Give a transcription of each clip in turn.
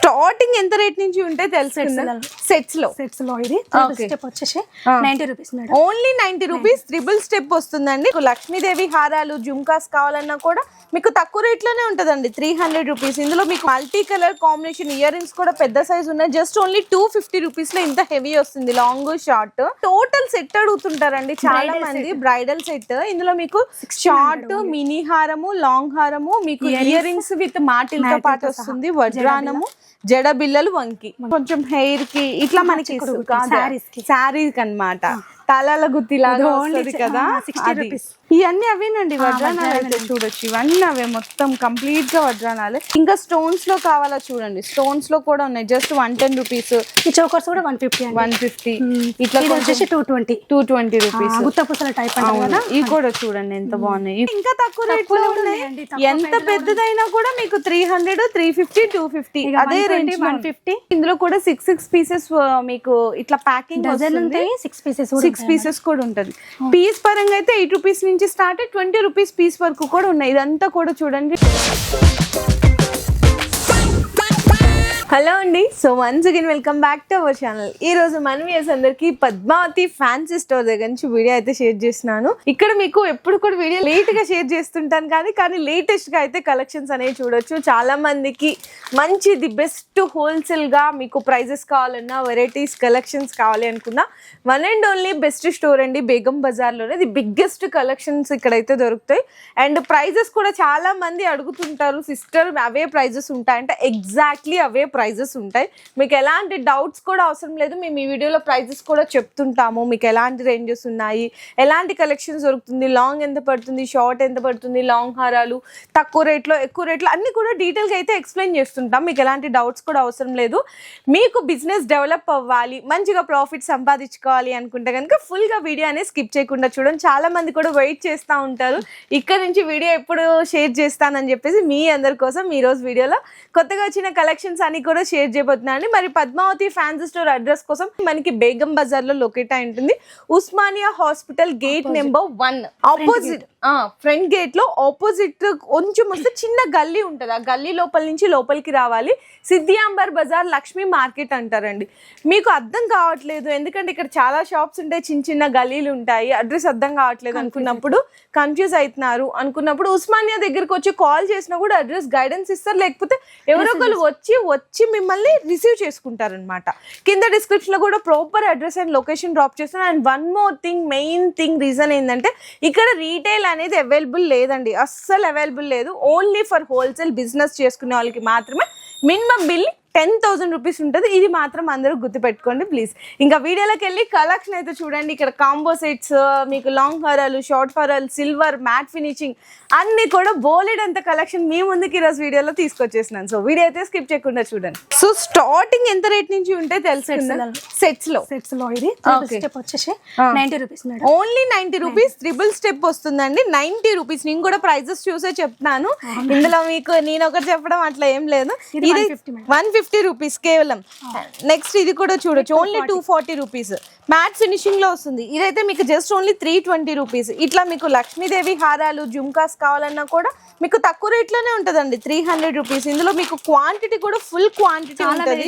Starting ఎంత rate నుంచి ఉంటే తెలుసుకుందాం. సెట్స్ లో ఇది స్టెప్ వచ్చేసి 90 rupees madam. Only 90 rupees triple step వస్తుందండి. లక్ష్మీదేవి హారాలు జుమ్కాస్ కావాలన్నా కూడా మీకు తక్కువ రేట్ లోనే ఉంటదండి. 300 రూపీస్. ఇందులో మీకు multi colour combination ear rings కూడా పెద్ద సైజ్ ఉన్నాయి. జస్ట్ ఓన్లీ 250 రూపీస్ లో ఇంత హెవీ వస్తుంది. లాంగ్ షార్ట్ టోటల్ సెట్ అడుగుతుంటారండి చాలా మంది. Bridal set. ఇందులో మీకు షార్ట్ మినీ హారము లాంగ్ హారము మీకు ఇయర్ రింగ్స్ విత్ మాటిల్తో పాటు వస్తుంది. వజ్రానము జడ బిల్లలు వంకి కొంచెం హెయిర్ కి ఇట్లా మనకి శారీస్ అన్నమాట. తలాల గుత్తిలాగా వస్తుంది కదా. ఇవన్నీ అవేనండి వజ్రానాలు. అయితే చూడొచ్చు ఇవన్నీ అవే మొత్తం కంప్లీట్ గా వజ్రానాలే. ఇంకా స్టోన్స్ లో కావాలా చూడండి. స్టోన్స్ లో కూడా ఉన్నాయి. Just 110 rupees. ఈ చోకర్స్ కూడా 150 ఇట్లా వచ్చేసి 220 రూపీస్. గుత్తపూసల టైప్ కదా. ఇవి కూడా చూడండి ఎంత బాగున్నాయి. ఇంకా తక్కువ రేట్ లో ఉన్నాయి. ఎంత పెద్దదైనా కూడా మీకు 300 350 250 అదే రేంజ్ 150. ఇందులో కూడా 6 పీసెస్ మీకు ఇట్లా ప్యాకింగ్ ఉంటాయి. 6 పీసెస్ కూడా ఉంటుంది. పీస్ పరంగా అయితే 8 రూపీస్ నుంచి స్టార్ట్ 20 రూపీస్ పీస్ వరకు కూడా ఉన్నాయి. ఇదంతా కూడా చూడండి. హలో అండి. So once again welcome back to our channel. ఈ రోజు మన వ్యూయర్స్ అందరికి పద్మావతి ఫ్యాన్సీ స్టోర్ దగ్గర నుంచి వీడియో అయితే షేర్ చేస్తున్నాను. ఇక్కడ మీకు ఎప్పుడు కూడా వీడియో లేట్ గా షేర్ చేస్తుంటాను కానీ లేటెస్ట్ గా అయితే కలెక్షన్స్ అనేవి చూడొచ్చు. చాలా మందికి మంచి ది బెస్ట్ హోల్సేల్ గా మీకు ప్రైజెస్ కావాలన్నా వెరైటీస్ కలెక్షన్స్ కావాలి అనుకున్నా one and only best store అండి. బేగం బజార్ లోనే ది బిగ్గెస్ట్ కలెక్షన్స్ ఇక్కడైతే దొరుకుతాయి. అండ్ ప్రైజెస్ కూడా చాలా మంది అడుగుతుంటారు, సిస్టర్ అవే ప్రైజెస్ ఉంటాయంటే ఎగ్జాక్ట్లీ అవే ప్రైజెస్ ఉంటాయి. మీకు ఎలాంటి డౌట్స్ కూడా అవసరం లేదు. మేము ఈ వీడియోలో ప్రైజెస్ కూడా చెప్తుంటాము. మీకు ఎలాంటి రేంజెస్ ఉన్నాయి, ఎలాంటి కలెక్షన్స్ దొరుకుతుంది, లాంగ్ ఎంత పడుతుంది, షార్ట్ ఎంత పడుతుంది, లాంగ్ హారాలు తక్కువ రేట్లో ఎక్కువ రేట్లో అన్ని కూడా డీటెయిల్గా అయితే ఎక్స్ప్లెయిన్ చేస్తుంటాం. మీకు ఎలాంటి డౌట్స్ కూడా అవసరం లేదు. మీకు బిజినెస్ డెవలప్ అవ్వాలి, మంచిగా ప్రాఫిట్ సంపాదించుకోవాలి అనుకుంటే కనుక ఫుల్గా వీడియో అనేది స్కిప్ చేయకుండా చూడండి. చాలా మంది కూడా వెయిట్ చేస్తూ ఉంటారు ఇక్కడ నుంచి వీడియో ఎప్పుడు షేర్ చేస్తానని చెప్పేసి. మీ అందరి కోసం ఈరోజు వీడియోలో కొత్తగా వచ్చిన కలెక్షన్స్ అన్ని కూడా షేర్ చేయబోతున్నాను. మరి పద్మావతి ఫ్యాన్సీ స్టోర్ అడ్రస్ కోసం మనకి బేగం బజార్ లో లొకేట్ అయి ఉంటుంది. Osmania hospital gate number 1 opposite front gate లో ఆపోజిట్ కొంచెం వస్తే చిన్న గల్లీ ఉంటుంది. ఆ గల్లీ లోపల నుంచి లోపలికి రావాలి. సిద్ధియాంబర్ బజార్ లక్ష్మీ మార్కెట్ అంటారండి. మీకు అర్థం కావట్లేదు ఎందుకంటే ఇక్కడ చాలా షాప్స్ ఉంటాయి, చిన్న చిన్న గల్లీలు ఉంటాయి, అడ్రస్ అర్థం కావట్లేదు అనుకున్నప్పుడు, కన్ఫ్యూజ్ అవుతున్నారు అనుకున్నప్పుడు ఉస్మానియా దగ్గరకు వచ్చి కాల్ చేసినా కూడా అడ్రస్ గైడెన్స్ ఇస్తారు. లేకపోతే ఎవరో ఒకరు వచ్చి మిమ్మల్ని రిసీవ్ చేసుకుంటారనమాట. కింద డిస్క్రిప్షన్ లో కూడా proper address and location drop చేస్తాను. And one more thing, main thing reason ఏంటంటే ఇక్కడ రీటైల్ అనేది అవైలబుల్ లేదండి, అస్సలు అవైలబుల్ లేదు. ఓన్లీ ఫర్ హోల్సేల్ బిజినెస్ చేసుకునే వాళ్ళకి మాత్రమే మినిమం బిల్ 10,000 రూపీస్ ఉంటుంది. ఇది మాత్రం అందరూ గుర్తుపెట్టుకోండి ప్లీజ్. ఇంకా వీడియోలోకి వెళ్ళి కలెక్షన్ అయితే చూడండి. ఇక్కడ కాంబో సెట్స్, మీకు లాంగ్ హారాలు, షార్ట్ హారాలు, సిల్వర్, మ్యాట్ ఫినిషింగ్ అన్ని కూడా బోలెడంత కలెక్షన్ మీ ముందుకి ఈరోజు వీడియోలో తీసుకొచ్చేసినాను. సో వీడియో అయితే స్కిప్ చేయకుండా చూడండి. సో స్టార్టింగ్ ఎంత రేట్ నుంచి ఉంటే తెలుసుకుందాం. సెట్స్ లో ఇది స్టెప్ వచ్చేసి 90 rupees madam. Only 90 rupees triple step వస్తుందండి. 90 రూపీస్. నేను కూడా ప్రైజెస్ చూసే చెప్తున్నాను. ఇందులో మీకు నేను ఒకటి చెప్పడం అట్లా ఏం లేదు. ఇది 150 రూపీస్ కేవలం. నెక్స్ట్ ఇది కూడా చూడొచ్చు. Only 240 rupees. మ్యాట్ ఫినిషింగ్ లో వస్తుంది. ఇదైతే మీకు జస్ట్ ఓన్లీ 320 రూపీస్. ఇట్లా మీకు లక్ష్మీదేవి హారాలు జుమ్కాస్ కావాలన్నా కూడా మీకు తక్కువ రేట్ లోనే ఉంటదండి. 300 రూపీస్. ఇందులో మీకు క్వాంటిటీ కూడా ఫుల్ క్వాంటిటీ ఉంటుంది,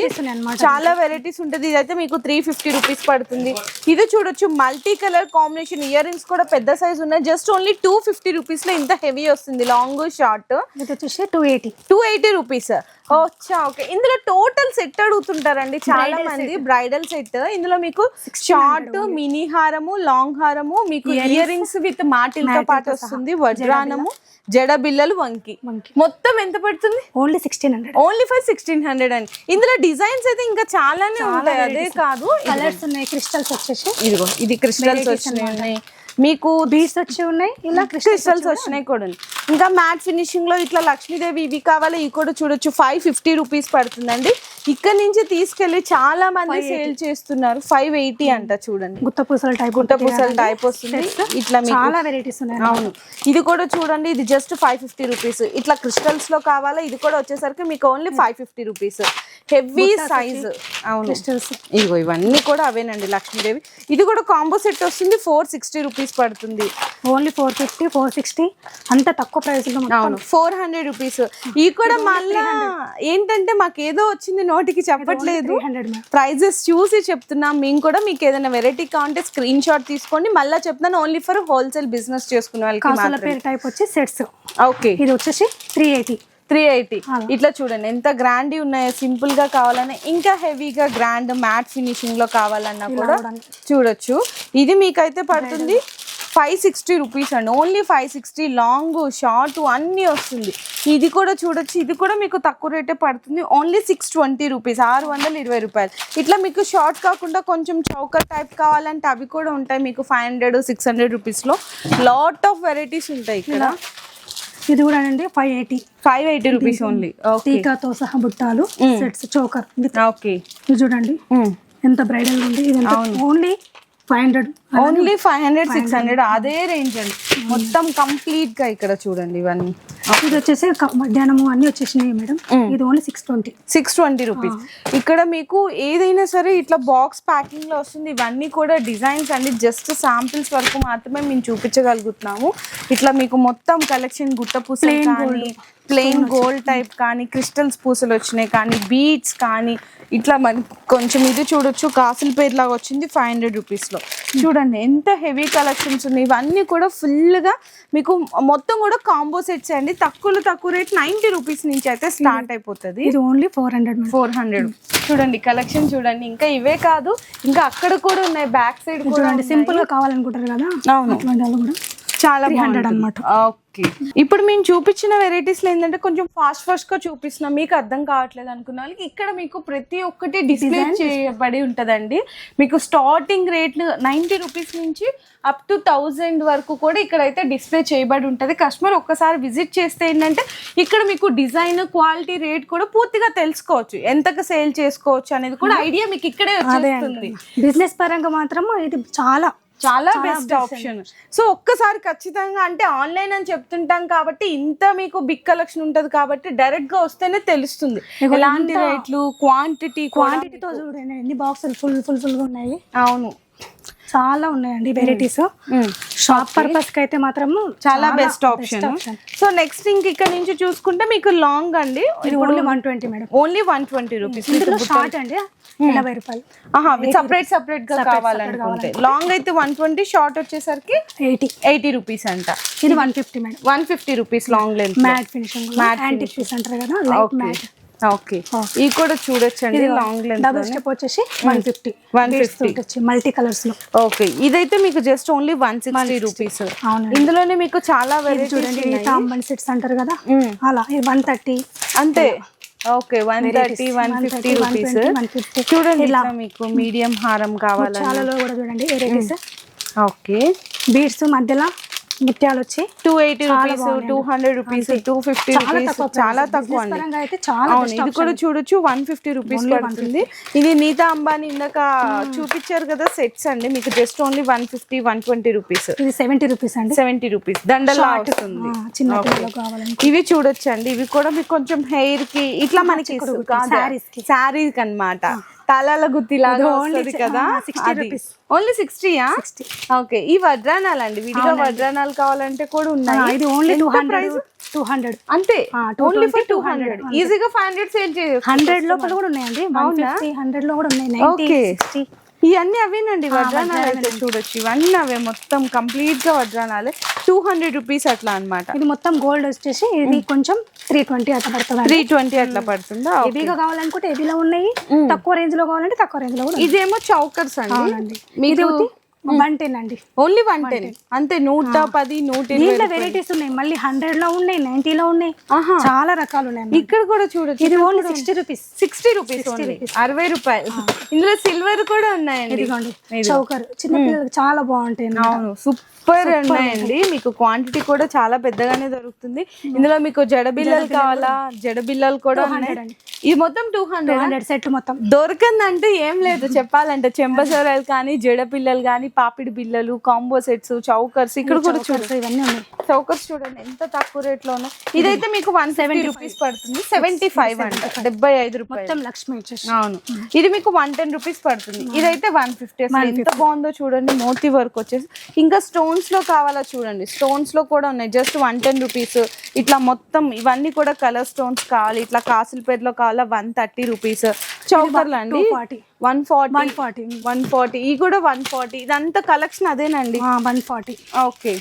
చాలా వెరైటీస్ ఉంటుంది. ఇదైతే మీకు 350 రూపీస్ పడుతుంది. ఇది చూడొచ్చు multi colour combination ear rings కూడా పెద్ద సైజ్ ఉన్నాయి. జస్ట్ ఓన్లీ 250 రూపీస్ లో ఇంత హెవీ వస్తుంది. లాంగ్ షార్ట్ ఇది వచ్చేసి 280 రూపీస్. ఓకే. ఇందులో టోటల్ సెట్ అడుగుతుంటారండి చాలా మంది. Bridal set. ఇందులో మీకు షార్ట్ మినీ హారము లాంగ్ హారము మీకు ఇయర్ రింగ్స్ విత్ మాటిల్తో పాటు వస్తుంది. వజ్రానము జడ బిల్లలు వంకి మొత్తం ఎంత పడుతుంది? ఓన్లీ 1600. ఓన్లీ ఫర్ 1600 అండి. ఇందులో డిజైన్స్ అయితే ఇంకా చాలానే ఉంటాయి. అదే కాదు, కలర్స్ ఉన్నాయి. క్రిస్టల్స్ వచ్చేసి ఇదిగో ఇది క్రిస్టల్స్ వచ్చినాయి, మీకు బీడ్స్ వచ్చి ఉన్నాయి, ఇలా క్రిస్టల్స్ వచ్చినాయి కూడా. ఇంకా మ్యాట్ ఫినిషింగ్ లో ఇట్లా లక్ష్మీదేవి ఇవి కావాలి, ఇవి కూడా చూడొచ్చు. 550 రూపీస్ పడుతుందండి. ఇక్కడ నుంచి తీసుకెళ్లి చాలా మంది సేల్ చేస్తున్నారు. 580 అంట చూడండి. గుత్త పూసల టైప్ గుట్ట పూసల టైప్ వస్తుంది ఇట్లా మీకు. చాలా వెరైటీస్ ఉన్నాయి. అవును, ఇది కూడా చూడండి, ఇది జస్ట్ 550 రూపీస్. ఇట్లా క్రిస్టల్స్ లో కావాలా, ఇది కూడా వచ్చేసరికి మీకు ఓన్లీ 550 రూపీస్. Heavy size. అవును, క్రిస్టల్స్ ఇగో ఇవన్నీ కూడా అవేనండి లక్ష్మీదేవి. ఇది కూడా కాంబో సెట్ వస్తుంది, 460 రూపీస్ పడుతుంది. ఓన్లీ 450, 460 అంత తక్కువ ప్రైస్ లో. అవును, 400 రూపీస్. ఇవి కూడా మళ్ళా ఏంటంటే మాకు ఏదో వచ్చింది నోటికి చెప్పట్లేదు, 300 ప్రైజెస్ చూసి చెప్తున్నాం. మేము కూడా మీకు ఏదైనా వెరైటీ కావాలంటే స్క్రీన్ షాట్ తీసుకోండి. మళ్ళీ చెప్తాను, ఓన్లీ ఫర్ హోల్సేల్ బిజినెస్ చేసుకునే వాళ్ళకి కాసుల మాత్రమే. పేరు టైప్ వచ్చి సెట్స్. ఓకే, ఇది వచ్చేసి 380. 380. ఇట్లా చూడండి ఎంత గ్రాండ్ ఉన్నాయో. సింపుల్ గా కావాలన్నా, ఇంకా హెవీగా గ్రాండ్ మ్యాట్ ఫినిషింగ్ లో కావాలన్నా కూడా చూడొచ్చు. ఇది మీకైతే పడుతుంది 560 రూపీస్ అండి. ఓన్లీ 560. లాంగ్ షార్ట్ అన్నీ వస్తుంది. ఇది కూడా చూడొచ్చు, ఇది కూడా మీకు తక్కువ రేటే పడుతుంది. ఓన్లీ 620 రూపీస్, 620 రూపాయలు. ఇట్లా మీకు షార్ట్ కాకుండా కొంచెం చౌకర్ టైప్ కావాలంటే అవి కూడా ఉంటాయి మీకు 500, 600 రూపీస్లో. లాట్ ఆఫ్ వెరైటీస్ ఉంటాయి ఇక్కడ. ఇది కూడా అండి 580 రూపీస్ ఓన్లీ. టీకాతో సహా బుట్టాలు సెట్స్ చోకర్. ఓకే, ఇది చూడండి ఎంత బ్రైడల్ ఉంది. ఇది ఓన్లీ 500. ఓన్లీ 500, 600 అదే రేంజ్ అండి మొత్తం కంప్లీట్ గా. ఇక్కడ చూడండి ఇవన్నీ. ఇది వచ్చేసి మధ్యాహ్నము అన్ని వచ్చేసినాయి మేడం. ఇది ఓన్లీ 620 రూపీస్. ఇక్కడ మీకు ఏదైనా సరే ఇట్లా బాక్స్ ప్యాకింగ్ లో వస్తుంది. ఇవన్నీ కూడా డిజైన్స్ అండి, జస్ట్ శాంపిల్స్ వరకు మాత్రమే మేము చూపించగలుగుతున్నాము. ఇట్లా మీకు మొత్తం కలెక్షన్ గుట్ట పూసలు కానీ, ప్లెయిన్ గోల్డ్ టైప్ కానీ, క్రిస్టల్స్ పూసలు వచ్చినాయి కానీ, బీడ్స్ కానీ, ఇట్లా మనకి కొంచెం ఇది చూడొచ్చు, కాసుల పేరు లాగా వచ్చింది 500 రూపీస్లో. చూడండి ఎంత హెవీ కలెక్షన్స్ ఉన్నాయి. ఇవన్నీ కూడా ఫుల్గా మీకు మొత్తం కూడా కాంబో సెట్స్ అండి. తక్కువ రేట్ 90 రూపీస్ నుంచి అయితే స్టార్ట్ అయిపోతుంది. ఇది ఓన్లీ 400. చూడండి కలెక్షన్ చూడండి. ఇంకా ఇవే కాదు, ఇంకా అక్కడ కూడా ఉన్నాయి, బ్యాక్ సైడ్ కూడా సింపుల్ గా కావాలనుకుంటారు కదా. అవును, కూడా చాలా 300 అన్నమాట. ఓకే, ఇప్పుడు మేము చూపించిన వెరైటీస్ లో ఏంటంటే కొంచెం ఫాస్ట్ గా చూపిస్తున్నాం, మీకు అర్థం కావట్లేదు అనుకున్న వాళ్ళకి. ఇక్కడ మీకు ప్రతి ఒక్కటి డిస్ప్లే చేయబడి ఉంటదండి. మీకు స్టార్టింగ్ రేట్లు 90 రూపీస్ నుంచి అప్ టు 1000 వరకు కూడా ఇక్కడైతే డిస్ప్లే చేయబడి ఉంటది. కస్టమర్ ఒక్కసారి విజిట్ చేస్తే ఏంటంటే ఇక్కడ మీకు డిజైన్, క్వాలిటీ, రేట్ కూడా పూర్తిగా తెలుసుకోవచ్చు. ఎంతకు సేల్ చేసుకోవచ్చు అనేది కూడా ఐడియా మీకు ఇక్కడే వచ్చేస్తుంది. బిజినెస్ పరంగా మాత్రం ఇది చాలా బెస్ట్ ఆప్షన్. సో ఒక్కసారి ఖచ్చితంగా, అంటే ఆన్లైన్ అని చెప్తుంటాం కాబట్టి ఇంత మీకు బిగ్ కలెక్షన్ ఉంటది కాబట్టి డైరెక్ట్ గా వస్తేనే తెలుస్తుంది ఎలాంటి రేట్లు, క్వాంటిటీతో చూడండి ఎన్ని బాక్సులు ఫుల్ గా ఉన్నాయి. అవును, చాలా ఉన్నాయండి వెరైటీస్. షాప్ పర్పస్ కి అయితే మాత్రం చాలా బెస్ట్ ఆప్షన్. సో నెక్స్ట్ ఇక్కడ నుంచి చూసుకుంటే మీకు లాంగ్ అండి, only 120 madam. Only 120 rupees. Short అండి 80 రూపాయలు. సెపరేట్ గా కావాలనుకుంటే లాంగ్ అయితే 120, షార్ట్ వచ్చేసరికి 80 రూపీస్ అంట. ఇది 150 madam. 150 rupees long length, mat finishing, antique piece అంటారు కదా, లైట్ మ్యాట్. ఓకే, ఇది కూడా చూడొచ్చండి లాంగ్ లెంత్. డబుల్ స్టెప్ వచ్చేసి 150 మల్టీ కలర్స్ లో. ఓకే, ఇదైతే మీకు జస్ట్ ఓన్లీ 160 రూపీస్. ఇందులోనే మీకు చాలా వెరైటీ చూడండి, తాంబన్ సెట్స్ అంటారు కదా, అలా 130 అంతే. Okay, 130, 150 rupees. చూడండి ఇలా మీకు మీడియం హారం కావాలి. చాలాలో కూడా చూడండి వెరైటీస్. ఓకే, బీడ్స్ మధ్యలో ముత్యాలు వచ్చి 280 రూపీస్, 200 రూపీస్, 250 రూపీస్, చాలా తక్కువ అండి. ఇది కూడా చూడొచ్చు 150 రూపీస్ పడుతుంది. ఇది నీతా అంబానీ ఇందాక చూపించారు కదా సెట్స్ అండి, మీకు జస్ట్ ఓన్లీ 150, 120 రూపీస్. ఇది 70 రూపీస్ అండి. 70 రూపీస్ దండలా వస్తుంది. ఇవి చూడొచ్చు అండి, ఇవి కూడా మీకు కొంచెం హెయిర్ కి ఇట్లా మనకి శారీస్ అన్నమాట. తాళాల గుత్తిలాగా వస్తుంది కదా, ఓన్లీ 60. ఓకే, ఈ వడ్రానాలు అండి, విడిగా వడ్రానాలు కావాలంటే కూడా ఉన్నాయి. ఇది ఓన్లీ 200 అంతే, ఓన్లీ ఫర్ 200. ఈజీగా 500 సేల్ చేయొచ్చు. 100 లోపల కూడా ఉన్నాయండి, 100 లో కూడా ఉన్నాయి. 90, 60 ఇవన్నీ అవేనండి వడ్రానాలు అయితే చూడొచ్చు. ఇవన్నీ అవే మొత్తం కంప్లీట్ గా వడ్రానాలే. 200 రూపీస్ అట్లా అన్నమాట. ఇది మొత్తం గోల్డ్ వచ్చేసి ఇది కొంచెం 320 అట్లా పడుతుంది. 320 అట్లా పడుతుందా? హెవీగా కావాలనుకుంటే హెవీలో ఉన్నాయి, తక్కువ రేంజ్ లో కావాలంటే తక్కువ రేంజ్ లో కూడా. ఇదేమో చౌకర్స్ అండి. 110 అండి. ఓన్లీ 110 అంతే. 110, 120 దీంట్లో వెరైటీస్ ఉన్నాయి, మళ్ళీ 100 లో ఉన్నాయి, 90 లో ఉన్నాయి, చాలా రకాలు ఉన్నాయి. ఇక్కడ కూడా చూడొచ్చు. ఇది ఓన్లీ 60 రూపీస్. 60 రూపీస్, 60 రూపాయలు. ఇందులో సిల్వర్ కూడా ఉన్నాయండి. ఇదిగోండి చౌకర్, చిన్న పిల్లలకి చాలా బాగుంటాయి. అవును, సూపర్ ఉన్నాయండి. మీకు క్వాంటిటీ కూడా చాలా పెద్దగానే దొరుకుతుంది. ఇందులో మీకు జడ బిల్లలు కావాలా, జడ బిల్లలు కూడా ఉన్నాయి. ఇది మొత్తం 200 సెట్ మొత్తం. దొరకందంటే ఏం లేదు చెప్పాలంటే. చెంబసోరాలు కానీ, జడ పిల్లలు కానీ, పాపిడి బిల్లలు, కాంబో సెట్స్, చౌకర్స్ ఇక్కడ కూడా చూడండి. ఇవన్నీ ఉన్నాయి. చౌకర్స్ చూడండి ఎంత తక్కువ రేట్ లో ఉన్నాయి. ఇదైతే మీకు 170 రూపీస్ పడుతుంది. 75 అంట, 75 రూపాయలు. మొత్తం లక్ష్మి వచ్చేసి. అవును, ఇది మీకు 110 రూపీస్ పడుతుంది. ఇదైతే 150. ఎంత బాగుందో చూడండి. మోతీ వర్క్ వచ్చేసి. ఇంకా స్టోన్స్ లో కావాలా చూడండి, స్టోన్స్ లో కూడా ఉన్నాయి. Just 110 rupees. ఇట్లా మొత్తం ఇవన్నీ కూడా కలర్ స్టోన్స్ కావాలి, ఇట్లా కాసుల పేరులో కావాలా 130 రూపీస్. చౌకర్లు అండి 140. ఈ కూడా 140. ఇదంతా కలెక్షన్ అదేనండి. 140. ఓకే,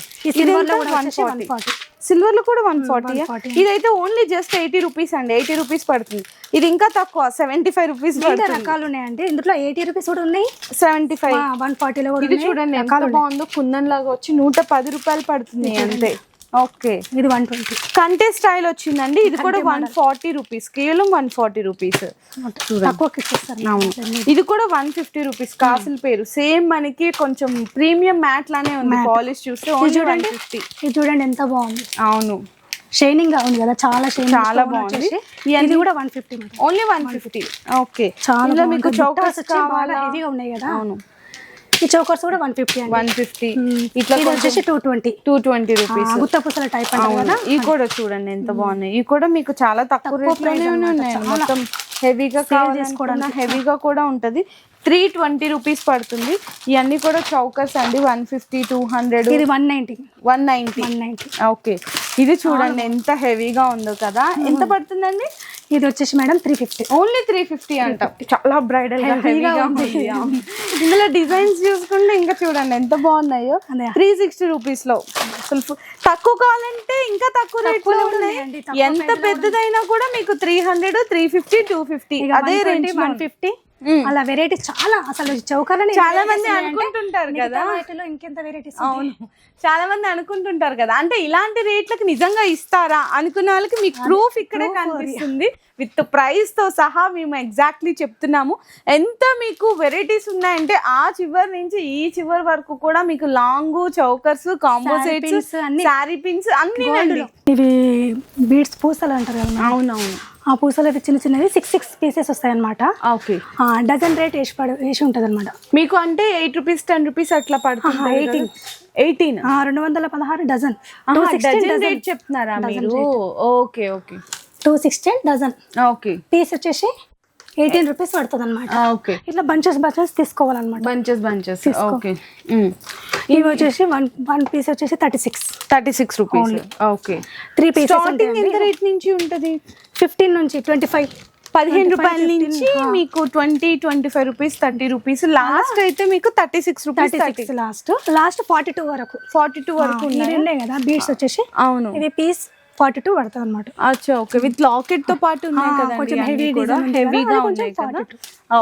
సిల్వర్ లో కూడా 140. ఇదైతే ఓన్లీ జస్ట్ 80 రూపీస్ అండి. 80 రూపీస్ పడుతుంది. ఇది ఇంకా తక్కువ 75 రూపీస్. రకాలు ఉన్నాయండి ఇందులో. 80 రూపీస్ కూడా ఉన్నాయి, 75, 140 లో కూడా. ఇది చూడండి ఎంత బాగుందో. కుందన్ లాగా వచ్చి 110 రూపాయలు పడుతుంది అంతే. ఓకే, ఇది 120. కంటే స్టైల్ వచ్చిందండి. ఇది కూడా 140 రూపీస్, కేవలం 140 రూపీస్. ఇది కూడా 150 రూపీస్. కాసుల పేరు సేమ్ మనకి కొంచెం ప్రీమియం మ్యాట్ లానే ఉంది. పాలిష్ చూస్తే చూడండి. ఇది చూడండి ఎంత బాగుంది. అవును, షైనింగ్ గా ఉంది కదా, చాలా షైనింగ్, చాలా బాగుంది. ఇది కూడా 150, ఓన్లీ 150. ఓకే, చాలా మీకు చౌకర్స్ కావాలా, హెవీగా ఉన్నాయి కదా. అవును, ఈ చౌకర్స్ కూడా 150 అండి. 150. ఇట్లా వచ్చేసి 220 రూపీస్. గుత్త పూసల టైప్ అంటారు కదా. ఇవి కూడా చూడండి ఎంత బాగున్నాయి. ఇవి కూడా మీకు చాలా తక్కువ రేట్ లోనే ఉన్నాయి. మొత్తం హెవీగా కావాలనుకున్నా హెవీగా కూడా ఉంటది. 320 రూపీస్ పడుతుంది. ఇవన్నీ కూడా చౌకర్స్ అండి. 150, 200. ఇది 190. ఓకే, ఇది చూడండి ఎంత హెవీగా ఉందో కదా. ఎంత పడుతుందండి? ఇది వచ్చేసి మేడం 350. ఓన్లీ 350 అంట. చాలా బ్రైడల్ హెవీగా ఉంది. ఇందులో డిజైన్స్ చూసుకుంటే ఇంకా చూడండి ఎంత బాగున్నాయో. 360 రూపీస్ లో అసలు తక్కువ కావాలంటే ఇంకా తక్కువ రేట్ లో ఉన్నాయి. ఎంత పెద్దదైనా కూడా మీకు 300, 350, 250 అదే రేంజ్. 150 అలా వెరైటీస్ చాలా. అసలు చౌకలని చాలా మంది అనుకుంటుంటారు కదా, ఇంకెంత వెరైటీస్. అవును, చాలా మంది అనుకుంటుంటారు కదా, అంటే ఇలాంటి రేట్లకు నిజంగా ఇస్తారా అనుకున్న వాళ్ళకి మీకు ప్రూఫ్ ఇక్కడే కనిపిస్తుంది. విత్ ప్రైస్ తో సహా మేము ఎగ్జాక్ట్లీ చెప్తున్నాము. ఎంత మీకు వెరైటీస్ ఉన్నాయంటే ఆ చివరి నుంచి ఈ చివరి వరకు కూడా మీకు long, chokers, combo sets, sari pins అన్ని. ఇవి బీడ్స్ పూసలు అంటారు కదా. అవునవును, ఆ పూసలు చిన్న చిన్నవి 6 పీసెస్ వస్తాయి అనమాట. ఓకే, డజన్ రేట్ వేసి ఉంటది అనమాట మీకు. అంటే 8 రూపీస్, 10 రూపీస్ అట్లా పడుతుంది. 18 216 డజన్. డజన్ రేట్ చెప్తున్నారా మీరు? Okay okay, 216 dozen. Okay, piece వచ్చేసి 18 రూపీస్ పడుతుంది అనమాట. ఓకే, ఇట్లా బంచెస్ తీసుకోవాలన్నమాట. బంచెస్. ఓకే, ఇవి వచ్చేసి వన్ పీస్ వచ్చేసి 36 రూపీస్. Okay, 3 pieces. స్టార్టింగ్ ఎంత రేట్ నుంచి ఉంటది? 15 నుంచి 25, 15 రూపాయల నుంచి మీకు 20, 25 రూపీస్, 30 రూపీస్. లాస్ట్ అయితే మీకు 36 రూపీస్. లాస్ట్ 42 వరకు. 42 వరకు ఉన్నాయి కదా బీడ్స్ వచ్చేసి. అవును, ఇది పీస్ 42 పడుతుంది అనమాట. అచ్చా, ఓకే, విత్ లాకెట్ తో పాటు ఉన్నాయి కదా, కొంచెం హెవీగా ఉన్నాయి కదా.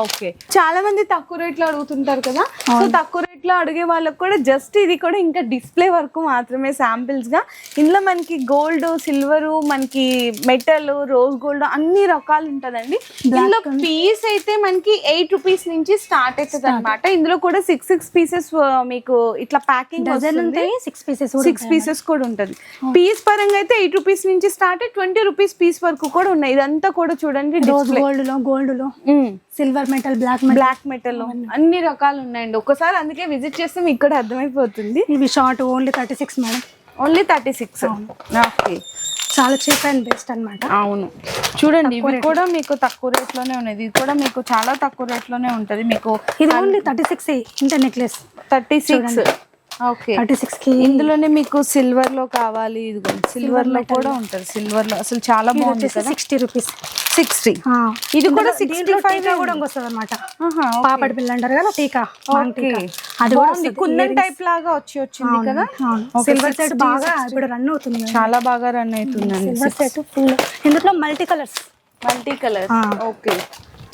ఓకే, చాలా మంది తక్కువ రేట్ లో అడుగుతుంటారు కదా. సో తక్కువ రేట్ లో అడిగే వాళ్ళకి కూడా జస్ట్ ఇది కూడా ఇంకా డిస్ప్లే వరకు మాత్రమే, శాంపిల్స్ గా. ఇందులో మనకి గోల్డ్, సిల్వర్, మనకి మెటల్, రోజ్ గోల్డ్ అన్ని రకాలు ఉంటదండి. ఇందులో పీస్ అయితే మనకి 8 రూపీస్ నుంచి స్టార్ట్ అవుతుంది అనమాట. ఇందులో కూడా 6 పీసెస్ మీకు ఇట్లా ప్యాకింగ్ 6 పీసెస్ కూడా ఉంటది. పీస్ పరంగా అయితే 8 రూపీస్ నుంచి స్టార్ట్ అయ్యి 20 రూపీస్ పీస్ వరకు కూడా ఉన్నాయి. ఇదంతా కూడా చూడండి గోల్డ్ లో సిల్వర్ మెటల్, బ్లాక్ మెటల్ అన్ని రకాలు ఉన్నాయండి. ఒక్కసారి అందుకే విజిట్ చేస్తే మీకు కూడా అర్థమైపోతుంది. ఇవి short only 36 madam. Only 36. Okay, చాలా చీప్ అండ్ బెస్ట్ అన్నమాట. అవును, చూడండి ఇవి కూడా మీకు తక్కువ రేట్ లోనే ఉన్నాయి. ఇది కూడా మీకు చాలా తక్కువ రేట్ లోనే ఉంటది. మీకు ఇది ఓన్లీ 36 ఇంటర్ నెక్లెస్ 36. ఓకే, 36 కి. ఇందులోనే మీకు సిల్వర్ లో కావాలి, ఇదిగోండి సిల్వర్ లో కూడా ఉంటది. సిల్వర్ లో అసలు చాలా బాగుంది కదా. 60 రూపీస్. 60. ఇది కూడా 65 కూడా వస్తుంది అనమాట. పాపడి పిల్ల అంటారు కదా, టీకా. అది కూడా కుందన్ టైప్ లాగా వచ్చింది కదా. సిల్వర్ సెట్ బాగా ఇప్పుడు రన్ అవుతుంది, చాలా బాగా రన్ అవుతుందండి. Silver set full. ఇందులో మల్టీ కలర్. ఓకే,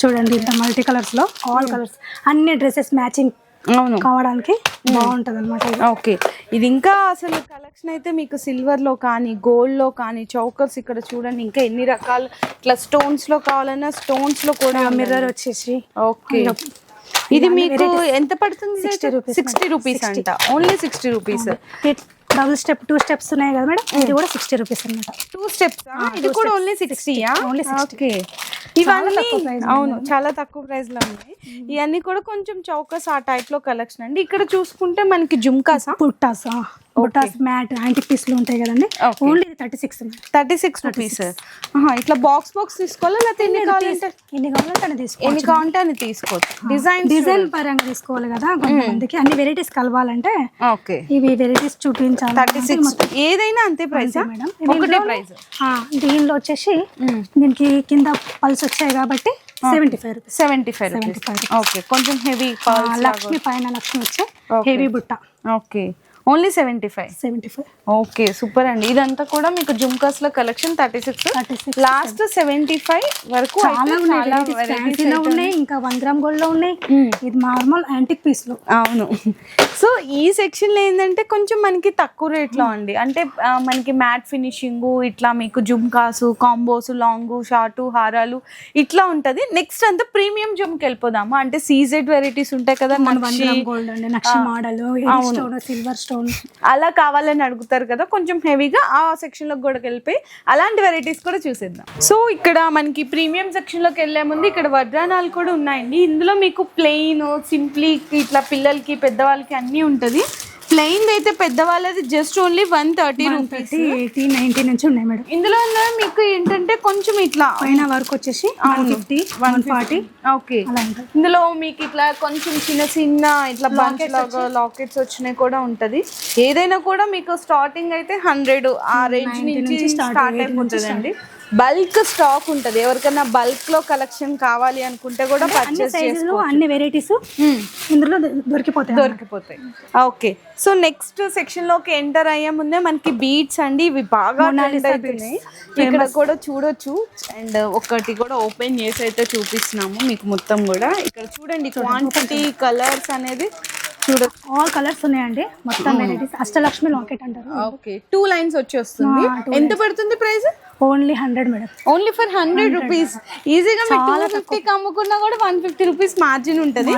చూడండి ఇంత మల్టీ కలర్స్ లో ఆల్ కలర్స్ అన్ని డ్రెస్సెస్ మ్యాచింగ్ అవును కావడానికి బాగుంటది అనమాట. ఓకే, ఇది ఇంకా అసలు కలెక్షన్ అయితే మీకు సిల్వర్ లో కానీ గోల్డ్ లో కానీ చౌకర్స్ ఇక్కడ చూడండి, ఇంకా ఎన్ని రకాలు ఇట్లా స్టోన్స్ లో కావాలన్నా స్టోన్స్ లో కూడా మిర్రర్ వచ్చేసి. ఓకే, ఇది మీకు ఎంత పడుతుంది? 60 రూపీస్ అంట, only 60 rupees. Double step 2 steps ఉన్నాయి కదా మేడం, ఇది కూడా 60 రూపీస్ అనమాట. 2 స్టెప్స్, ఇది కూడా ఓన్లీ 60. ఓకే, ఇవన్నీ అవును చాలా తక్కువ ప్రైస్ లో ఉన్నాయి. ఇవన్నీ కూడా కొంచెం చౌకస్ ఆ టైప్ లో కలెక్షన్ అండి. ఇక్కడ చూసుకుంటే మనకి జుమ్కాసా, బుట్టాస్ మ్యాట్ యాంటిక్ పీస్లు ఉంటాయి కదండి, ఓన్లీ 36 రూపీస్. ఇట్లా బాక్స్ తీసుకోవాలా లేకపోతే ఎన్ని కావాలంటే ఎన్ని కావాలంటే అని తీసుకోవచ్చు. డిజైన్ పరంగా తీసుకోవాలి కదా కొంతమందికి, అన్ని వెరైటీస్ కలవాలంటే. ఓకే, ఇవి వెరైటీస్ చూపించాలి. 36 ఏదైనా అంతే ప్రైస్ మేడం, ఒకటే ప్రైస్. దీనిలో వచ్చేసి దీనికి కింద పల్స్ వచ్చాయి కాబట్టి 75 రూపీస్. ఓకే, కొంచెం హెవీ లక్ష్మి పైన లక్ష్మి వచ్చే హెవీ బుట్ట. Okay, only 75. ఓకే, సూపర్ అండి. ఇదంతా కూడా మీకు జుమ్కాస్ లో కలెక్షన్ 36 లాస్ట్ 75 వరకు చాలా ఉన్నాయి. ఇంకా 1 గ్రామ్ గోల్డ్ లో ఉన్నాయి. ఇది నార్మల్ యాంటిక్ పీస్ లో. అవును, సో ఈ సెక్షన్ లో ఏంటంటే కొంచెం మనకి తక్కువ రేట్ లో అండి, అంటే మనకి మ్యాట్ ఫినిషింగ్, ఇట్లా మీకు జుమ్కాస్ కాంబోస్, లాంగ్ షార్ట్ హారాలు ఇట్లా ఉంటది. నెక్స్ట్ అంతా ప్రీమియం జుమ్కి వెళ్ళిపోదాము, అంటే సీజెడ్ వెరైటీస్ ఉంటాయి కదా, 1 గ్రామ్ గోల్డ్ అండి, నక్షి మోడల్, సిల్వర్ స్టోన్ అలా కావాలని అడుగుతారు కదా, కొంచెం హెవీగా ఆ సెక్షన్ లోకి కూడా వెళ్ళిపోయి అలాంటి వెరైటీస్ కూడా చూసేద్దాం. సో ఇక్కడ మనకి ప్రీమియం సెక్షన్ లోకి వెళ్లే ముందు ఇక్కడ వడ్రానాలు కూడా ఉన్నాయండి. ఇందులో మీకు ప్లెయిన్, సింప్లీ ఇట్లా పిల్లలకి పెద్దవాళ్ళకి అన్నీ ఉంటుంది. ప్లెయిన్ అయితే పెద్దవాళ్ళది జస్ట్ ఓన్లీ 130 రూపీస్, 80, 90 నుంచి ఉన్నాయి మేడం. ఇందులో మీకు ఏంటంటే కొంచెం ఇట్లా పైన వర్క్ వచ్చేసి 150, 140. ఓకే, ఇందులో మీకు ఇట్లా కొంచెం చిన్న ఇట్లా బంచ్ లాగా లాకెట్స్ వచ్చినాయి కూడా ఉంటది. ఏదైనా కూడా మీకు స్టార్టింగ్ అయితే 100 ఆ రేంజ్ నుంచి స్టార్ట్ అయిపోతుందండి. బల్క్ స్టాక్ ఉంటది, ఎవరికైనా బల్క్ లో కలెక్షన్ కావాలి అనుకుంటే కూడా పర్చేస్ చేసుకోవచ్చు. అన్ని వెరైటీస్ ఇందులో దొరికిపోతాయి. ఓకే, సో నెక్స్ట్ సెక్షన్ లోకి ఎంటర్ అయ్యే ముందే మనకి బీడ్స్ అండి, ఇవి బాగా అవుతున్నాయి. ఇక్కడ కూడా చూడొచ్చు, అండ్ ఒకటి కూడా ఓపెన్ చేసి అయితే చూపిస్తున్నాము మీకు మొత్తం కూడా. ఇక్కడ చూడండి క్వాంటిటీ, కలర్స్ అనేది చూడొచ్చు, ఆల్ కలర్స్ ఉన్నాయండి మొత్తం వెరైటీస్. అష్టలక్ష్మి లాకెట్ అంటారు. ఓకే, 2 లైన్స్ వచ్చి వస్తుంది. ఎంత పడుతుంది price? Only 100 madam, only for 100 rupees. ఈజీగా మీకు 250 అమ్ముకున్నా కూడా 150 రూపీస్ మార్జిన్ ఉంటుంది.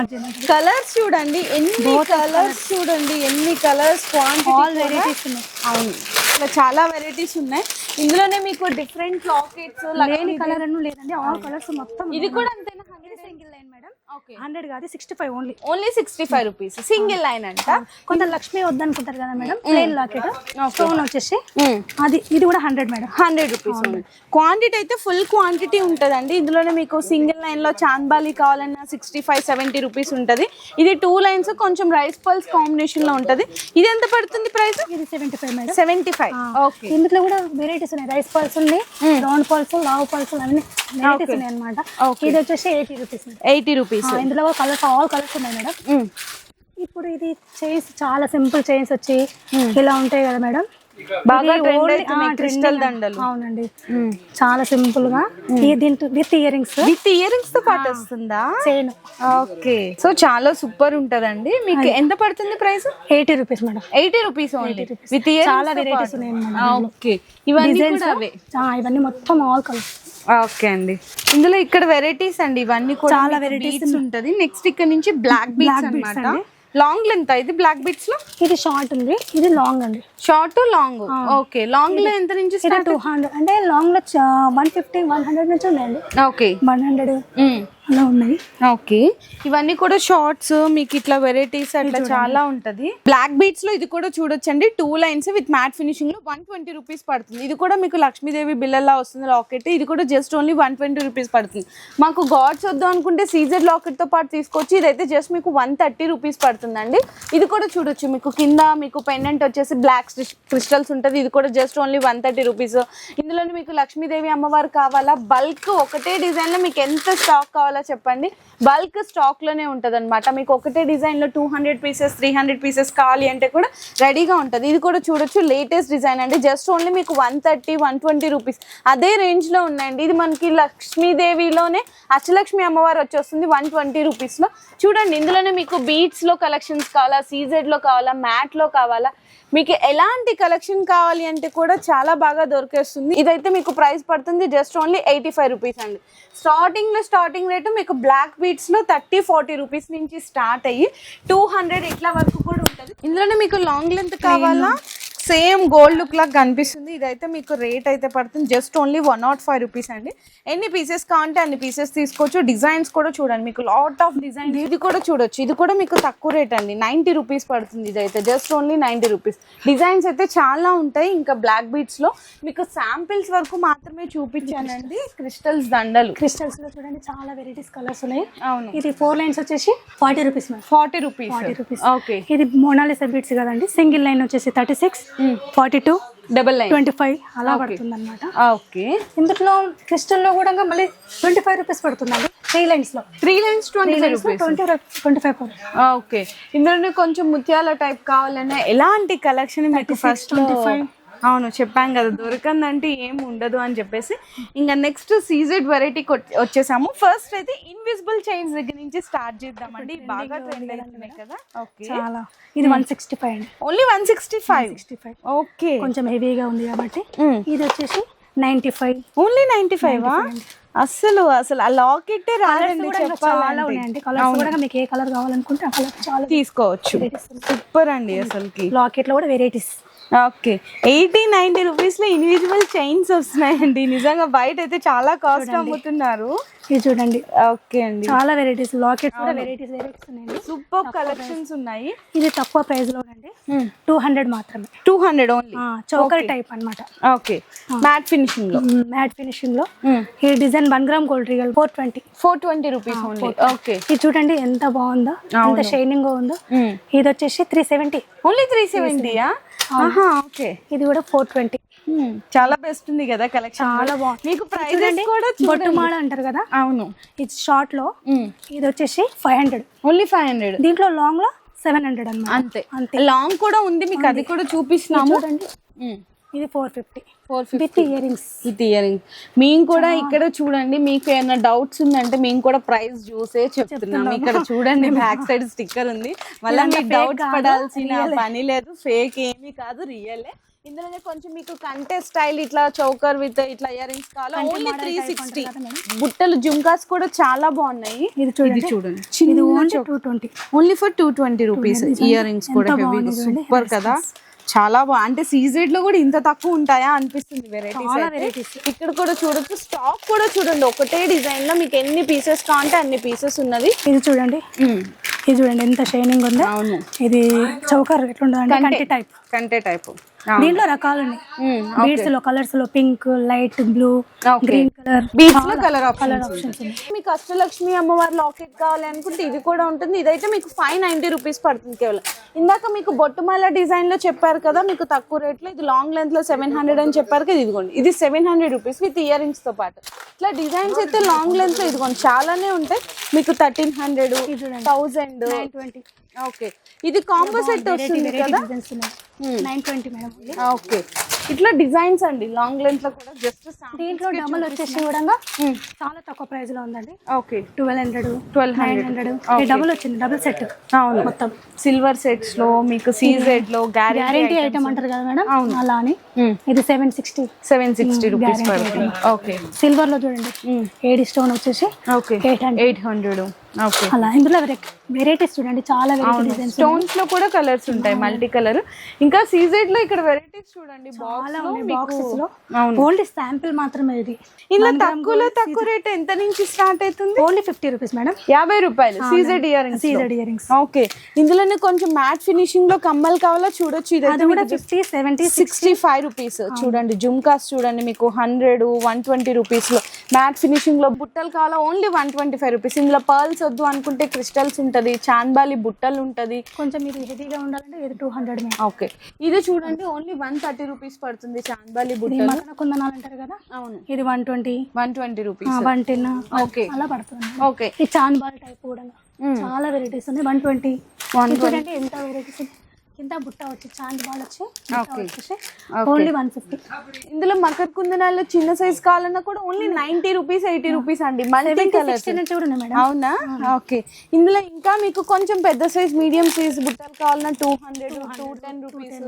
కలర్స్ చూడండి, ఎన్ని కలర్స్ క్వాంటిటీ. అవును, ఇట్లా చాలా వెరైటీస్ ఉన్నాయి. ఇందులోనే మీకు డిఫరెంట్ లాకెట్స్, లేని కలర్ అను లేదండి, ఆల్ కలర్స్ మొత్తం. ఇది కూడా అంతేనా? Single line madam. 100 కాదు, 65 ఓన్లీ 65 రూపీస్ సింగిల్ లైన్ అంట. కొంత లక్ష్మి వద్దనుకుంటారు కదా మేడం, ప్లెయిన్ లాకెట్ స్టోన్ వచ్చేసి ఇది కూడా 100 మేడం, 100 రూపీస్. క్వాంటిటీ అయితే ఫుల్ క్వాంటిటీ ఉంటుందండి. ఇందులోనే మీకు సింగిల్ లైన్ లో చాంద్బాలి కావాలన్నా 65-70 రూపీస్ ఉంటుంది. ఇది 2 లైన్స్ కొంచెం రైస్ పల్స్ కాంబినేషన్ లో ఉంటది. ఇది ఎంత పడుతుంది ప్రైస్? ఇది 75 మేడం, 75. ఓకే, ఇందులో కూడా వెరైటీస్ ఉన్నాయి, రైస్ పల్స్ ఉన్నాయి, రౌండ్ పల్స్, లావ్ పల్స్, అన్ని వెరైటీస్ ఉన్నాయి అనమాట. ఇది వచ్చేసి 80 రూపీస్. 80 రూపీస్. ఇందులో కలర్స్, ఆల్ కలర్స్ ఉన్నాయి మేడం. ఇప్పుడు ఇది చైన్స్ చాలా సింపుల్ చైన్స్ వచ్చి ఇలా ఉంటాయి కదా మేడం, బాగా క్రిస్టల్ దండలు. అవునండి, చాలా సింపుల్ గా విత్ ఇయర్ రింగ్స్ తో పాటు వస్తుందా చైన్? ఓకే, సో చాలా సూపర్ ఉంటదండి. మీకు ఎంత పడుతుంది price? 80 rupees madam, 80 rupees only with ear. చాలా వెరైటీస్ ఉన్నాయి. ఓకే, ఇవన్నీ మొత్తం ఆల్ కలర్స్. ఓకే అండి, ఇందులో ఇక్కడ వెరైటీస్ అండి, ఇవన్నీ కూడా చాలా వెరైటీస్ ఉంటది. నెక్స్ట్ ఇక్కడ నుంచి బ్లాక్ బీడ్స్ అన్నమాట. లాంగ్ లెంత్ ఇది బ్లాక్ బీడ్స్ లో. ఇది షార్ట్ ఉంది, ఇది లాంగ్ అండి. Short long. ఓకే, లాంగ్ లో ఎంత నుంచి? 200 అంటే లాంగ్ లో 150, 100 నుంచి ఉన్నాయండి. ఓకే, 100 అలా ఉన్నాయి. ఓకే, ఇవన్నీ కూడా షార్ట్స్, మీకు ఇట్లా వెరైటీస్ అట్లా చాలా ఉంటది. బ్లాక్ బీడ్స్ లో ఇది కూడా చూడొచ్చండి, 2 లైన్స్ విత్ మ్యాట్ ఫినిషింగ్ లో 120 రూపీస్ పడుతుంది. ఇది కూడా మీకు లక్ష్మీదేవి బిల్లలా వస్తుంది లాకెట్. ఇది కూడా జస్ట్ ఓన్లీ 120 రూపీస్ పడుతుంది. మాకు గాడ్స్ వద్దు అనుకుంటే సీజెడ్ లాకెట్ తో పాటు తీసుకోవచ్చు. ఇదైతే జస్ట్ మీకు 130 రూపీస్ పడుతుందండి. ఇది కూడా చూడొచ్చు, మీకు కింద మీకు పెండెంట్ వచ్చేసి బ్లాక్ క్రిస్టల్స్ ఉంటుంది. ఇది కూడా జస్ట్ ఓన్లీ 130 రూపీస్. ఇందులోనే మీకు లక్ష్మీదేవి అమ్మవారు కావాలా, బల్క్ ఒకటే డిజైన్ లో మీకు ఎంత స్టాక్ కావాలా చెప్పండి, బల్క్ స్టాక్ లోనే ఉంటది అనమాట. మీకు ఒకటే డిజైన్ లో 200 పీసెస్ 300 పీసెస్ కావాలి అంటే కూడా రెడీగా ఉంటుంది. ఇది కూడా చూడొచ్చు, లేటెస్ట్ డిజైన్ అండి. జస్ట్ ఓన్లీ మీకు 130-120 రూపీస్ అదే రేంజ్ లో ఉన్నాయండి. ఇది మనకి లక్ష్మీదేవిలోనే అష్టలక్ష్మి అమ్మవారు వచ్చేస్తుంది 120 రూపీస్ లో. చూడండి, ఇందులోనే మీకు బీడ్స్ లో కలెక్షన్స్ కావాలా, సీజెడ్ లో కావాలా, మ్యాట్ లో కావాలా, మీకు ఎలాంటి కలెక్షన్ కావాలి అంటే కూడా చాలా బాగా దొరికేస్తుంది. ఇదైతే మీకు ప్రైస్ పడుతుంది జస్ట్ ఓన్లీ 85 రూపీస్ అండి. స్టార్టింగ్ రేటు మీకు బ్లాక్ బీట్స్ లో 30-40 రూపీస్ నుంచి స్టార్ట్ అయ్యి 200 ఇట్లా వరకు కూడా ఉంటుంది. ఇందులోనే మీకు లాంగ్ లెంత్ కావాలా, సేమ్ గోల్డ్ లుక్ లాగా కనిపిస్తుంది. ఇదైతే మీకు రేట్ అయితే పడుతుంది జస్ట్ ఓన్లీ 105 రూపీస్ అండి. ఎన్ని పీసెస్ కావాలంటే అన్ని పీసెస్ తీసుకోవచ్చు. డిజైన్స్ కూడా చూడండి, మీకు లాట్ ఆఫ్ డిజైన్స్. ఇది కూడా చూడొచ్చు, ఇది కూడా మీకు తక్కువ రేట్ అండి, 90 రూపీస్ పడుతుంది. ఇదైతే జస్ట్ ఓన్లీ 90 రూపీస్. డిజైన్స్ అయితే చాలా ఉంటాయి. ఇంకా బ్లాక్ బీట్స్ లో మీకు శాంపిల్స్ వరకు మాత్రమే చూపించానండి. క్రిస్టల్స్ దండలు, క్రిస్టల్స్ లో చూడండి చాలా వెరైటీస్ కలర్స్ ఉన్నాయి. అవును, ఇది 4 లైన్స్ వచ్చేసి 40 రూపీస్ మ్యామ్. 40 రూపీస్. ఓకే, ఇది మోనాలిసా బీట్స్ కదండి. సింగిల్ లైన్ వచ్చేసి 36, 42, డబుల్ లైన్ 25 అలా పడుతుంది అనమాట. ఓకే, ఇందులో క్రిస్టల్ లో కూడా మళ్ళీ 25 రూపీస్ పడుతుందండి. 3 లైన్స్ లో 3 లైన్స్ 25 రూపీస్. 25 పడుతుంది. ఓకే, ఇందులోనే కొంచెం ముత్యాల టైప్ కావాలన్నా ఎలాంటి కలెక్షన్ మీకు ఫస్ట్ 25. అవును, చెప్పాను కదా దొరకందంటే ఏం ఉండదు అని చెప్పేసి. ఇంకా నెక్స్ట్ సీజెడ్ వెరైటీకి వచ్చేసాము. ఫస్ట్ అయితే ఇన్విజిబుల్ చైన్స్ దగ్గర నుంచి స్టార్ట్ చేద్దామండి. బాగా ట్రెండ్ అవుతున్నాయి కదా. ఓకే, చాలా. ఇది 165 అండి. ఓన్లీ 165. ఓకే, కొంచెం హెవీగా ఉంది కాబట్టి. ఇది వచ్చేసి 95. ఓన్లీ 95. అసలు ఆ లాకెట్ రాదండి చాలా చెప్పాలంటే. ఉన్నాయండి కలర్స్ కూడా. మీకు ఏ కలర్ కావాలనుకుంటే ఆ కలర్ చాలా తీసుకోవచ్చు. సూపర్ అండి అసలుకి. లాకెట్ లో కూడా వెరైటీస్. ఓకే, 80-90 రూపీస్ లో ఇన్విజిబుల్ చైన్స్ వస్తున్నాయండి. నిజంగా బయట అయితే చాలా కాస్ట్ అమ్ముతున్నారు. ఇది చూడండి. ఓకే అండి, చాలా వెరైటీస్. లాకెట్స్ కూడా వెరైటీస్ ఉన్నాయండి. సూపర్ కలెక్షన్స్ ఉన్నాయి. ఇది తక్కువ ప్రైస్ లో అండి, 200 మాత్రమే. 200 ఓన్లీ. చౌకర్ టైప్ అన్నమాట. ఓకే, మ్యాట్ ఫినిషింగ్ లో. మ్యాట్ ఫినిషింగ్ లో ఈ design 1 gram gold real 420 rupees only. Okay, ఇది చూడండి ఎంత బాగుందో, ఎంత షైనింగ్ గా ఉందో. ఇది వచ్చేసి 370. ఓన్లీ 370. ఓకే, ఇది కూడా 420. చాలా బెస్ట్ ఉంది కదా కలెక్షన్. చాలా బాగుంది. మీకు ప్రైజెస్ కూడా బొట్టుమాల అంటారు కదా. అవును, ఇది షార్ట్ లో. ఇది వచ్చేసి 500. ఓన్లీ 500. దీంట్లో లాంగ్ లో 700 అన్నమాట. అంతే. లాంగ్ కూడా ఉంది మీకు, అది కూడా చూపిస్తున్నాము. చూడండి, ఇది 450 విత్ ఇయర్ రింగ్స్. మేము కూడా ఇక్కడ చూడండి, మీకు ఏమైనా డౌట్స్ ఉందంటే మేము కూడా ప్రైస్ చూసే చెప్తున్నాం. ఇక్కడ చూడండి బ్యాక్ సైడ్ స్టిక్కర్ ఉంది. మళ్ళీ మీకు డౌట్స్ పడాల్సిన పని లేదు. ఫేక్ ఏమీ కాదు, రియలే. ఇందులోనే కొంచెం మీకు కంటే స్టైల్ ఇట్లా చౌకర్ విత్ ఇట్లా ఇయర్ రింగ్స్ కావాలి. ఓన్లీ 360. బుట్టలు జుంకాస్ కూడా చాలా బాగున్నాయి. ఇది చూడండి, ఇది only 220. Only for 220 rupees. Ear rings కూడా సూపర్ కదా, చాలా బాగుంది. అంటే సీజెడ్ లో కూడా ఇంత తక్కువ ఉంటాయా అనిపిస్తుంది. వెరైటీస్ ఇక్కడ కూడా చూడొచ్చు. స్టాక్ కూడా చూడండి, ఒకటే డిజైన్ లో మీకు ఎన్ని పీసెస్ కావాలంటే అన్ని పీసెస్ ఉన్నది. ఇది చూడండి, ఇది చూడండి ఎంత షైనింగ్ ఉందో. అవును, ఇది చౌకర్ ఎట్లుంటుంది, కంటే టైప్. దీంట్లో రకాలు ఉన్నాయి. బీడ్స్ లో కలర్స్ లో pink, light blue, green colour, beads లో కలర్ ఆప్షన్స్. మీకు అష్టలక్ష్మి అమ్మవారి లాకెట్ కావాలి అనుకుంటే ఇది కూడా ఉంటుంది. ఇదైతే మీకు 590 రూపీస్ పడుతుంది కేవలం. ఇందాక మీకు బొట్టుమాల డిజైన్ లో చెప్పారు కదా మీకు తక్కువ రేట్ లో. ఇది లాంగ్ లెంత్ లో 700 అని చెప్పారు కదా. ఇదిగోండి, ఇది 700 రూపీస్ విత్ ఇయర్ రింగ్స్ తో పాటు. ఇట్లా డిజైన్స్ అయితే లాంగ్ లెంత్ లో ఇదిగోండి చాలానే ఉంటాయి. మీకు 1300, 1000, 920. ఓకే, ఇది కాంబో సెట్ వస్తుంది కదా. 920 మేడం. ఓకే, ఇట్లా డిజైన్స్ అండి లాంగ్ లెంత్ లో కూడా. జస్ట్ దీంట్లో డబల్ వచ్చేసి కూడా చాలా తక్కువ ప్రైస్ లో ఉందండి. ఓకే, 1200. డబుల్ వచ్చింది, డబుల్ సెట్. అవును, మొత్తం సిల్వర్ సెట్స్ లో మీకు సీజెడ్ లో గ్యారంటీ ఐటమ్ అంటారు కదా మేడం, అలా అని. ఇది 760 రూపీస్ పడుతుంది. ఓకే, సిల్వర్ లో చూడండి, ఏడి స్టోన్ వచ్చేసి 800. ఓకే, అలా. ఇందులో వెరైటీస్ చూడండి, చాలా వెరైటీస్. స్టోన్స్ లో కూడా కలర్స్ ఉంటాయి, మల్టీ కలర్. ఇంకా సీజెడ్ లో ఇక్కడ వెరైటీస్ చూడండి, బాక్సెస్ లో. ఓన్లీ శాంపిల్ మాత్రమే ఇది. ఇలా తక్కువ రేట్ ఎంత నుంచి స్టార్ట్ అవుతుంది? Only 50 rupees madam. 50 రూపాయలు. CZ ear rings. ఓకే, ఇందులోనే కొంచెం మ్యాట్ ఫినిషింగ్ లో కమ్మలు కావాలా చూడొచ్చు. ఇది కూడా 50, 70, 65 రూపీస్. చూడండి జుమ్కాస్ చూడండి, మీకు 100, 120 రూపీస్ లో. మ్యాట్ ఫినిషింగ్ లో బుట్టలు కావాలా ఓన్లీ 125 రూపీస్. ఇందులో పర్ల్స్ వద్దు అనుకుంటే క్రిస్టల్స్ ఉంటది, చాన్బాలి బుట్టలు ఉంటది. కొంచెం ఇది హెవీగా ఉండాలంటే ఇది 200. ఓకే, ఇది చూడండి ఓన్లీ 130 రూపీస్ పడుతుంది చాన్బాలి బుట్టలు. కుందనాలు అంటారు కదా. అవును, ఇది 120 రూపీస్, 110. ఓకే, అలా పడుతుంది. ఓకే, ఈ చాన్బాల్ టైప్ కూడా చాలా వెరైటీస్ ఉన్నాయి. 120. చూడండి ఎంత వెరైటీస్. కింద బుట్ట వచ్చి చాంది బాల్ వచ్చి Okay. ఓన్లీ 150. ఇందులో మకర కుందనాల్లో చిన్న సైజ్ కావాలన్నా కూడా ఓన్లీ 90 రూపీస్ 80 రూపీస్ అండి. మల్టీ కలర్స్ 60 నుంచి కూడా ఉన్నాయి మేడం. అవునా? ఓకే. ఇందులో ఇంకా మీకు కొంచెం పెద్ద సైజ్ మీడియం సైజ్ బుట్టలు కావాలన్నా 200 210 రూపీస్.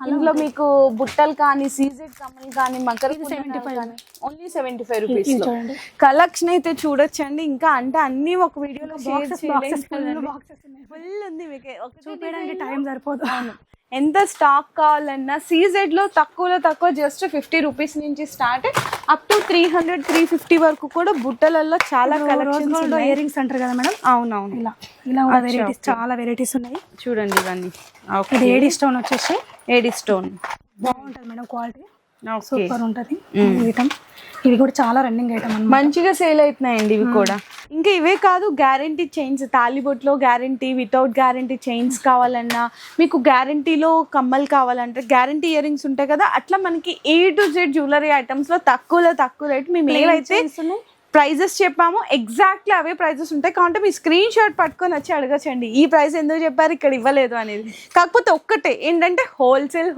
ఇందులో మీకు బుట్టలు కానీ సీజెడ్ కమ్మలు కానీ మకర ఓన్లీ 75 రూపీస్. కలెక్షన్ అయితే చూడొచ్చండి. ఇంకా అంటే అన్ని ఒక వీడియోలో ఫుల్ ఉంది మీకు చూపించడానికి టైం సరిపోదు. ఎంత స్టాక్ కావాలన్నా సీజెడ్ లో తక్కువలో తక్కువ జస్ట్ 50 రూపీస్ నుంచి స్టార్ట్ అప్ టు 300 350 వరకు కూడా బుట్టలలో చాలా కలెక్షన్స్ ఉన్నాయి. ఇయర్ రింగ్స్ అంటారు కదా మేడం. అవునవును. ఇలా కూడా వెరైటీస్ చాలా వెరైటీస్ ఉన్నాయి. చూడండి ఇవన్నీ. ఇది ఏడి స్టోన్ వచ్చేసి ఏడి స్టోన్ బాగుంటది మేడం. క్వాలిటీ సూపర్ ఉంటది. ఐటమ్ ఇవి కూడా చాలా రన్నింగ్ ఐటమ్ అన్నమాట. మంచిగా సేల్ అవుతున్నాయండి ఇవి కూడా. ఇంకా ఇవే కాదు, గ్యారంటీ చైన్స్ తాలిబొట్లో గ్యారంటీ, వితౌట్ గ్యారంటీ చైన్స్ కావాలన్నా, మీకు గ్యారంటీలో కమ్మలు కావాలంటే గ్యారంటీ ఇయర్ రింగ్స్ ఉంటాయి కదా, అట్లా మనకి A to Z jewellery items లో తక్కువ రేట్ మేము ఏవైతే ప్రైజెస్ చెప్పాము ఎగ్జాక్ట్లీ అవే ప్రైజెస్ ఉంటాయి. కాబట్టి మీ స్క్రీన్ షాట్ పట్టుకొని వచ్చి అడగచ్చండి ఈ ప్రైస్ ఎందుకు చెప్పారు ఇక్కడ ఇవ్వలేదు అనేది. కాకపోతే ఒక్కటే ఏంటంటే హోల్సేల్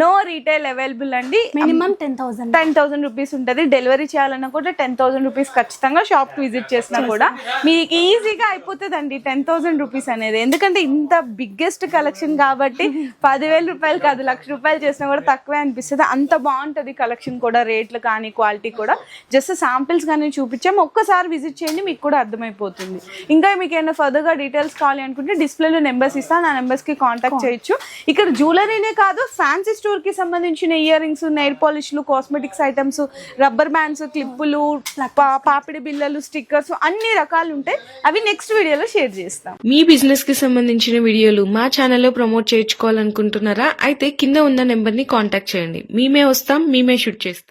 నో రీటైల్ అవైలబుల్ అండి. మినిమం 10,000 రూపీస్ ఉంటుంది. డెలివరీ చేయాలన్నా కూడా 10,000 రూపీస్ ఖచ్చితంగా షాప్ విజిట్ చేసినా కూడా మీకు ఈజీగా అయిపోతుందండి 10,000 రూపీస్ అనేది. ఎందుకంటే ఇంత బిగ్గెస్ట్ కలెక్షన్ కాబట్టి 10,000 రూపాయలు కాదు, 1,00,000 రూపాయలు చేసినా కూడా తక్కువే అనిపిస్తుంది. అంత బాగుంటుంది కలెక్షన్ కూడా, రేట్లు కానీ క్వాలిటీ కూడా. జస్ట్ శాంపిల్స్ కానీ చూపించాము, ఒక్కసారి విజిట్ చేయండి మీకు కూడా అర్థమైపోతుంది. ఇంకా మీకు ఏమైనా ఫర్దర్గా డీటెయిల్స్ కావాలి అనుకుంటే డిస్ప్లేలో నెంబర్స్ ఇస్తాను, ఆ నెంబర్స్కి కాంటాక్ట్ చేయొచ్చు. ఇక్కడ జ్యువెలరీనే కాదు, ఫ్యాన్సీ స్టోర్కి సంబంధించిన ఇయర్ రింగ్స్, నెయిల్ పాలిష్లు, కాస్మెటిక్స్ ఐటమ్స్, రబ్బర్ బ్యాండ్స్, క్లిప్పులు, పాపిడి బిళ్ళలు, స్టిక్కర్స్ అన్ని రకాలు ఉంటాయి. అవి నెక్స్ట్ వీడియోలో షేర్ చేస్తాం. మీ బిజినెస్ కి సంబంధించిన వీడియోలు మా ఛానల్లో ప్రమోట్ చేయించుకోవాలనుకుంటున్నారా? అయితే కింద ఉన్న నెంబర్ ని కాంటాక్ట్ చేయండి. మేమే వస్తాం, మేమే షూట్ చేస్తాం.